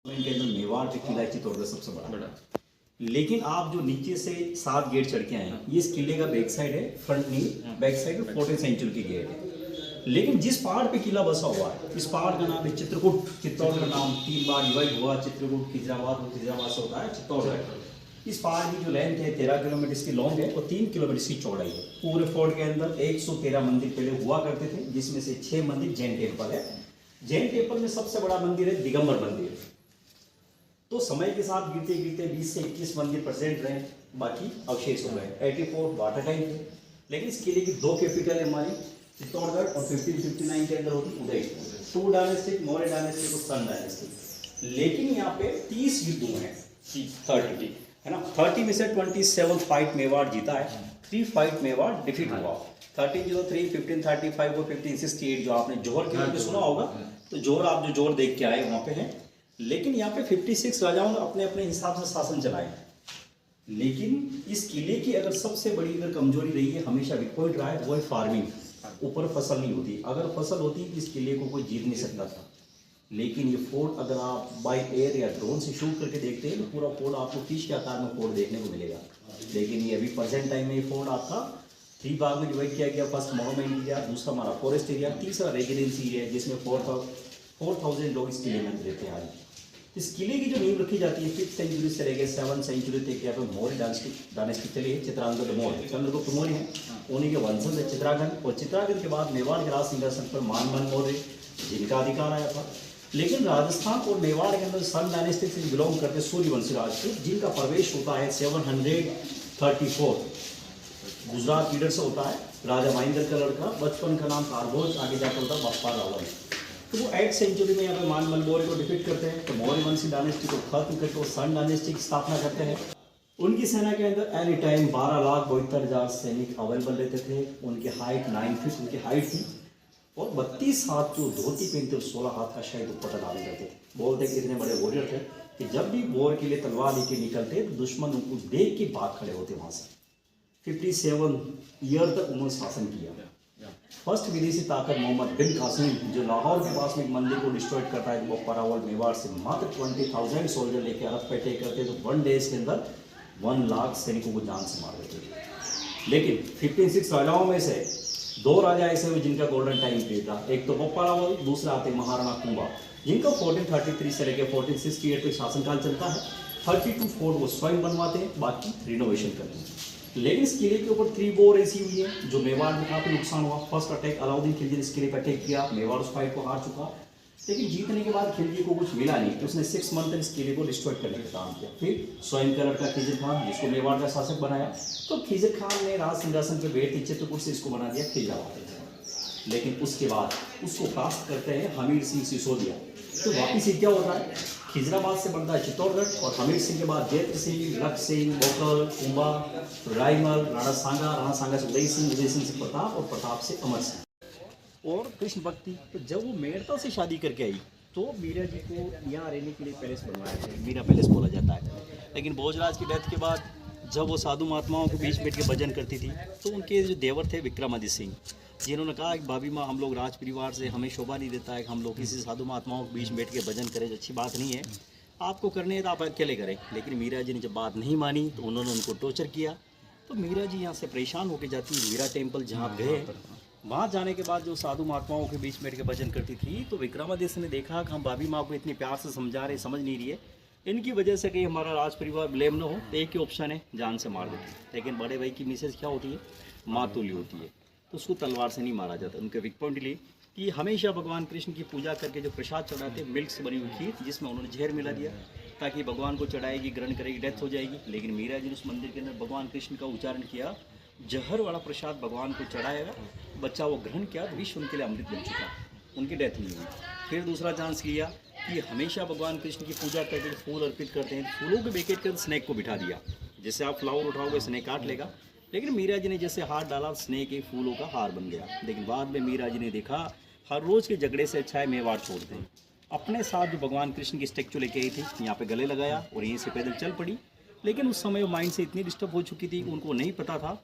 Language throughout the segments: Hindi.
के अंदर मेवाड़ पे किला चित्तौड़ का सबसे बड़ा। लेकिन आप जो नीचे से 7 गेट चढ़ के आए हैं, ये इस किले का बैक साइड है, फ्रंट नहीं, बैक साइड में 14th सेंचुरी की गेट है। लेकिन जिस पहाड़ पे किला बसा हुआ है, इस पहाड़ का नाम है चित्रकूट। चित्तौड़ का नाम 3 बार डिवाइड हुआ, चित्रकूट खिजराबाद, और खिजराबाद से होता है चित्तौड़गढ़। इस पहाड़ की जो लेंथ है 13 किलोमीटर इसकी लॉन्ग है और 3 किलोमीटर इसकी चौड़ाई है। पूरे फोर्ट के अंदर 113 मंदिर पहले हुआ करते थे, जिसमें से 6 मंदिर जैन टेम्पल है। जैन टेम्पल में सबसे बड़ा मंदिर है दिगंबर मंदिर। तो समय के साथ गिरते गिरते 20 से 21 मंदिर प्रेजेंट रहे, बाकी अवशेष हो गए। 84 वाटर टाइम थे। लेकिन इस किले की 2 कैपिटल है हमारी, चित्तौड़गढ़, और 1559 के अंदर होती उदयपुर। 2 डायनेस्टिक, मौर्य डायनेस्टिक और सन डायनेस्टिक। लेकिन यहाँ पे 30 युद्ध हुए हैं, 30 है ना। 30 में से 27 फाइट मेवाड़ जीता है, 3 फाइट मेवाड़ डिफीट हुआ। 1303, 1535 और 1568 जो आपने जोहर के लिए सुना होगा, तो जोहर आप जो जोहर देख के आए वहाँ पे है। लेकिन यहाँ पे 56 राजाओं ने अपने अपने हिसाब से शासन चलाए। लेकिन इस किले की अगर सबसे बड़ी अगर कमजोरी रही है, हमेशा वीक पॉइंट रहा है, वो है फार्मिंग। ऊपर फसल नहीं होती, अगर फसल होती इस किले को कोई जीत नहीं सकता था। लेकिन ये फोर्ट अगर आप बाय एयर या ड्रोन से शूट करके देखते हैं तो पूरा फोर्ट आपको फिश के आकार में फोर्ट देखने को मिलेगा। लेकिन ये अभी प्रेजेंट टाइम में ये फोर्ट आपका 3 भाग में डिवाइड किया गया। फर्स्ट मोनोमेंट एरिया, दूसरा हमारा फॉरेस्ट एरिया, तीसरा रेजिडेंसी एरिया, जिसमें 4000 लोग इस किले में रहते हैं। इस किले की जो नींव रखी जाती है 5th सेंचुरी से लेकर 7th सेंचुरी तक, यहाँ पे मौर्य डायनेस्टी चली है। चित्रांगद मौर्य, चंद्रगुप्त मौर्य है, उन्हीं के वंशज है चित्रांगद। और चित्रांगद के बाद मेवाड़ के राज सिंहासन पर मानमन मौर्य, जिनका अधिकार आया था। लेकिन राजस्थान और मेवाड़ के अंदर सन डायनेस्टी से बिलोंग करते सूर्यवंशी राजपूत, जिनका प्रवेश होता है 734 गुजरात लीडर से होता है। राजा महेंद्र का लड़का, बचपन का नाम कारभोज, आगे जाकर होता है बप्पा रावल। तो वो 8th सेंचुरी में यहाँ पे मानमल मौर्य को डिफीट करते हैं, तो मौर्य वंशी डायनेस्टी को खत्म करके वो सन डायनेस्टी की स्थापना करते हैं। उनकी सेना के अंदर एनी टाइम 12,72,000 सैनिक अवेलेबल रहते थे। उनकी हाइट 9 फीट उनकी हाइट थी, और 32 हाथ जो धोती पहनते 16 हाथ का शायद दुपट्टा डाले रहते थे। बोलते कि इतने बड़े वॉरियर थे कि जब भी वॉर के लिए तलवार लेके निकलते तो दुश्मन उनको देख के भाग खड़े होते वहाँ से। 57 ईयर तक उन्होंने शासन किया। फर्स्ट विदेशी ताकत मोहम्मद बिन कासिम, जो लाहौर के पास में एक मंदिर को डिस्ट्रॉय करता है, वो परावल मेवाड़ से मात्र 20,000 सोल्जर लेके अरब पे अटैक करते, तो 1 डेज के अंदर 1 लाख सैनिकों को जान से मार देते। लेकिन 56 राजाओं में से 2 राजा ऐसे हुए जिनका गोल्डन टाइम पीरियड था। एक तो बप्पा रावल, दूसरा आते महाराणा कुंभा, जिनका 1433 से लेकर 1468 तक शासनकाल चलता है। 32 फोर्ट वो स्वयं बनवाते हैं, बाकी रिनोवेशन करते हैं। लेकिन इस किले के ऊपर 3 वॉर ऐसी हुई है जो मेवाड़ में काफी नुकसान हुआ। फर्स्ट अटैक अलाउद्दीन खिलजी ने इस किले पर अटैक किया, मेवाड़ उस फाइट को हार चुका। लेकिन जीतने के बाद खिलजी को कुछ मिला नहीं, तो उसने 6 मंथ तक इस किले को डिस्ट्रॉय करने का काम किया। फिर स्वयं का लड़का खिजर खान, जिसको मेवाड़ का शासक बनाया, तो खिजर खान ने राज सिंहासन के बैठते चित्रकूट से इसको बना दिया खिजराबाद। लेकिन उसके बाद उसको प्राप्त करते हैं हमीर सिंह सिसोदिया। तो वापिस ये क्या होता है, खिजराबाद से बनता है चित्तौड़गढ़, और हमीर सिंह के बाद जयत्र सिंह, लख सिंह, बोकल, कुंभा, रायमल, राणा सांगा से उदय सिंह से प्रताप, और प्रताप से अमर सिंह। और कृष्ण भक्ति, तो जब वो मेड़ता से शादी करके आई तो मीरा जी को यहाँ रहने के लिए पैलेस बनवाया था, मीरा पैलेस बोला जाता है। लेकिन भोजराज की डेथ के बाद जब वो साधु महात्माओं के बीच बैठ के भजन करती थी, तो उनके जो देवर थे विक्रमादित्य सिंह, जिन्होंने कहा कि भाभी माँ, हम लोग राज परिवार से, हमें शोभा नहीं देता है कि हम लोग किसी साधु महात्माओं के बीच बैठ के भजन करें, अच्छी बात नहीं है, आपको करने है तो आप अकेले करें। लेकिन मीरा जी ने जब बात नहीं मानी तो उन्होंने उनको टॉर्चर किया। तो मीरा जी यहाँ से परेशान होकर जाती है। मीरा टेम्पल जहाँ गए, वहाँ जाने के बाद जो साधु महात्माओं के बीच बैठ के भजन करती थी, तो विक्रमादित्य ने देखा कि हम भाभी माँ को इतनी प्यार से समझा रहे, समझ नहीं रही है, इनकी वजह से कहीं हमारा राज परिवार ब्लेम ना हो, तो एक ही ऑप्शन है, जान से मार देती। लेकिन बड़े भाई की मिसेज क्या होती है, मातुली होती है, तो उसको तलवार से नहीं मारा जाता। उनके वीक पॉइंट लिए कि हमेशा भगवान कृष्ण की पूजा करके जो प्रसाद चढ़ाते, मिल्क से बनी हुई खीर, जिसमें उन्होंने जहर मिला दिया ताकि भगवान को चढ़ाएगी, ग्रहण करेगी, डेथ हो जाएगी। लेकिन मीरा जी ने उस मंदिर के अंदर भगवान कृष्ण का उच्चारण किया, जहर वाला प्रसाद भगवान को चढ़ाएगा, बच्चा वो ग्रहण किया, तो विश्व उनके लिए अमृत बन चुका, उनकी डेथ नहीं हुई। फिर दूसरा चांस लिया कि हमेशा भगवान कृष्ण की पूजा करके जो फूल अर्पित करते हैं, फूलों के बेकेट के अंदर स्नेक को बिठा दिया, जैसे आप फ्लावर उठाओगे स्नेक काट लेगा। लेकिन मीरा जी ने जैसे हाथ डाला, स्नेक एक फूलों का हार बन गया। लेकिन बाद में मीरा जी ने देखा हर रोज़ के झगड़े से अच्छा है मेवाड़ छोड़ दें। अपने साथ जो भगवान कृष्ण की स्टैचू लेके आई थी, यहाँ पे गले लगाया और यहीं से पैदल चल पड़ी। लेकिन उस समय वो माइंड से इतनी डिस्टर्ब हो चुकी थी, उनको नहीं पता था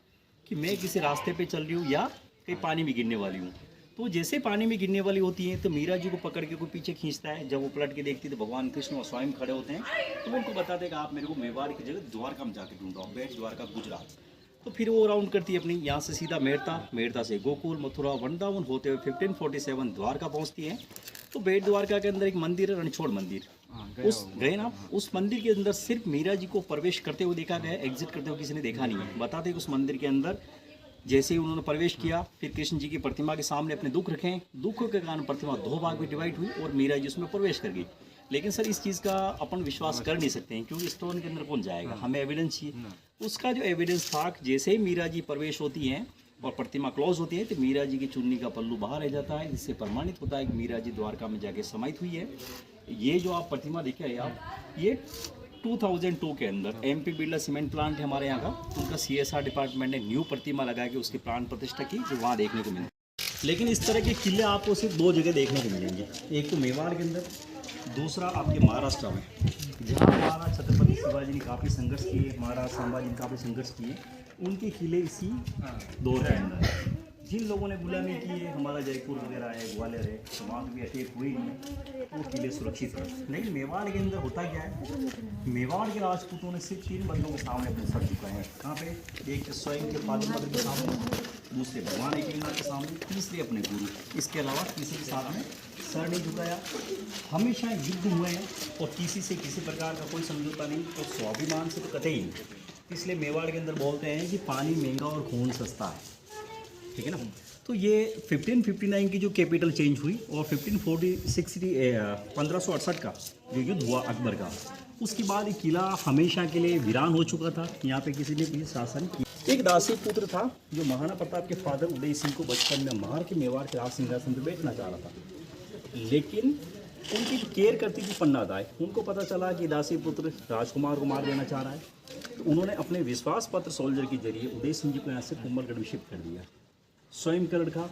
कि मैं किसी रास्ते पे चल रही हूँ या कहीं पानी में गिरने वाली हूँ। तो जैसे पानी में गिरने वाली होती हैं तो मीरा जी को पकड़ के कोई पीछे खींचता है। जब वो पलट के देखती है तो भगवान कृष्ण और स्वयं खड़े होते हैं। तो वो उनको बताते हैं कि आप मेरे को मेवाड़ की जगह द्वारका में जाके ढूंढ रहा हूँ, बेट द्वारका गुजरात। तो फिर वो राउंड करती है अपनी, यहाँ से सीधा मेड़ता, मेड़ता से गोकुल, मथुरा, वृंदावन होते हुए 1547 द्वारका पहुँचती है। तो बेट द्वारका के अंदर एक मंदिर है, रणछोड़ मंदिर। उस गए ना, उस मंदिर के अंदर सिर्फ मीरा जी को प्रवेश करते हुए देखा गया है, एग्जिट करते हुए किसी ने देखा नहीं है। बताते कि उस मंदिर के अंदर जैसे ही उन्होंने प्रवेश किया, फिर कृष्ण जी की प्रतिमा के सामने अपने दुख रखे, दुखों के कारण प्रतिमा 2 भाग में डिवाइड हुई और मीरा जी उसमें प्रवेश कर गई। लेकिन सर इस चीज़ का अपन विश्वास कर नहीं सकते हैं, क्योंकि स्टोन के अंदर कौन जाएगा, हमें एविडेंस चाहिए। उसका जो एविडेंस था, जैसे ही मीरा जी प्रवेश होती हैं और प्रतिमा क्लोज होती है तो मीरा जी की चुन्नी का पल्लू बाहर रह जाता है, जिससे प्रमाणित होता है कि मीरा जी द्वारका में जाके समाहित हुई है। ये जो आप प्रतिमा देख रहे हैं आप, ये 2002 के अंदर MP बिरला सीमेंट प्लांट है हमारे यहाँ का, उनका CSR डिपार्टमेंट ने न्यू प्रतिमा लगा के उसकी प्राण प्रतिष्ठा की, जो वहाँ देखने को मिलती। लेकिन इस तरह के किले आपको सिर्फ 2 जगह देखने को मिलेंगे, एक तो मेवाड़ के अंदर, दूसरा आपके महाराष्ट्र में, जहाँ महाराज छत्रपति शिवाजी ने काफ़ी संघर्ष किए, महाराज संभाजी ने काफ़ी संघर्ष किए, उनके किले इसी दौर के अंदर है। जिन लोगों ने गुलामी की है, हमारा जयपुर वगैरह है, ग्वालियर है, तो वहाँ पर भी अटैक हुई नहीं है, वो किले सुरक्षित है। लेकिन मेवाड़ के अंदर होता क्या है, मेवाड़ के राजपूतों ने सिर्फ 3 बंदों के सामने अपने सर झुकाए हैं। कहाँ पे? एक स्वयं के फादर के सामने, दूसरे भगवान एकलिंगनाथ के सामने, तीसरे अपने गुरु। इसके अलावा किसी के साथ में सर नहीं झुकाया। हमेशा युद्ध हुए हैं और किसी से किसी प्रकार का कोई समझौता नहीं, और स्वाभिमान से तो कतई नहीं। इसलिए मेवाड़ के अंदर बोलते हैं कि पानी महंगा और खून सस्ता है, ठीक है ना। तो ये 1559 की जो कैपिटल चेंज हुई और 1568 का जो युद्ध हुआ अकबर का, उसके बाद ये किला हमेशा के लिए वीरान हो चुका था। यहाँ पे किसी ने भी शासन किया। एक दासी पुत्र था जो महाराणा प्रताप के फादर उदय सिंह को बचपन में मार के मेवाड़ के राज सिंहासन पर बैठना चाह रहा था, लेकिन उनकी केयर करती थी पन्ना दाई। उनको पता चला कि दासी पुत्र राजकुमार को मार देना चाह रहा है, तो उन्होंने अपने विश्वास पत्र सोल्जर के जरिए उदय सिंह जी को यहाँ से कुंभलगढ़ में शिफ्ट कर दिया। स्वयं का लड़का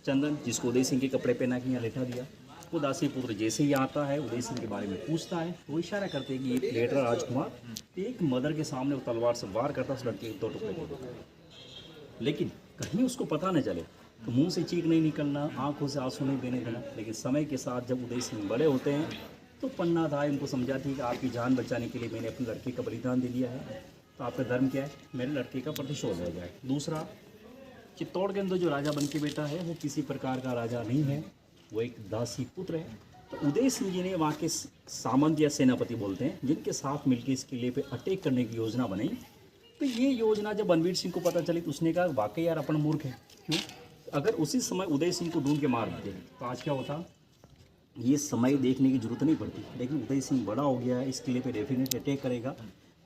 चंदन, जिसको उदय सिंह के कपड़े पहना के यहाँ लेटा दिया, वो दासी पुत्र जैसे ही आता है उदय सिंह के बारे में पूछता है, वो इशारा करते हैं कि एक लेटर राजकुमार एक मदर के सामने वो तलवार से वार करता, उस लड़के के 2 टुकड़े कर देता है। लेकिन कहीं उसको पता न चले, तो मुंह से चीख नहीं निकलना, आंखों से आंसू नहीं देने देना। लेकिन समय के साथ जब उदय सिंह बड़े होते हैं तो पन्ना दाई उनको समझाती है कि आपकी जान बचाने के लिए मैंने अपने लड़के का बलिदान दे दिया है, तो आपका धर्म क्या है, मेरे लड़के का प्रतिशोध हो जाए। दूसरा, चित्तौड़ के अंदर जो राजा बन के बेटा है वो किसी प्रकार का राजा नहीं है, वो एक दासी पुत्र है। तो उदय सिंह जी ने वहाँ के सामंत या सेनापति बोलते हैं, जिनके साथ मिलकर इस किले पे अटैक करने की योजना बनाई। तो ये योजना जब बनवीर सिंह को पता चली तो उसने कहा वाकई यार अपन मूर्ख है, क्यों? अगर उसी समय उदय सिंह को ढूंढ के मार देते तो आज क्या होता, ये समय देखने की जरूरत नहीं पड़ती। लेकिन उदय सिंह बड़ा हो गया है, इस किले पे डेफिनेटली अटैक करेगा,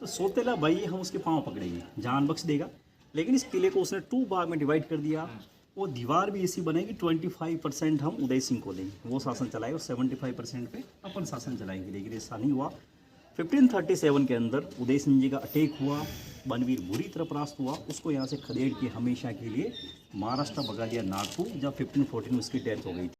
तो सोतेला भाई हम उसके पाँव पकड़ेंगे, जान बख्श देगा। लेकिन इस किले को उसने 2 भाग में डिवाइड कर दिया। वो दीवार भी ऐसी बनेगी 25% हम उदय सिंह को देंगे, वो शासन चलाएगा, और 75% पे अपन शासन चलाएंगे। लेकिन ऐसा नहीं हुआ। 1537 के अंदर उदय सिंह जी का अटैक हुआ, बनवीर बुरी तरह परास्त हुआ, उसको यहाँ से खदेड़ के हमेशा के लिए महाराष्ट्र भगा दिया नागपुर, जब 1514 में उसकी डेथ हो गई थी।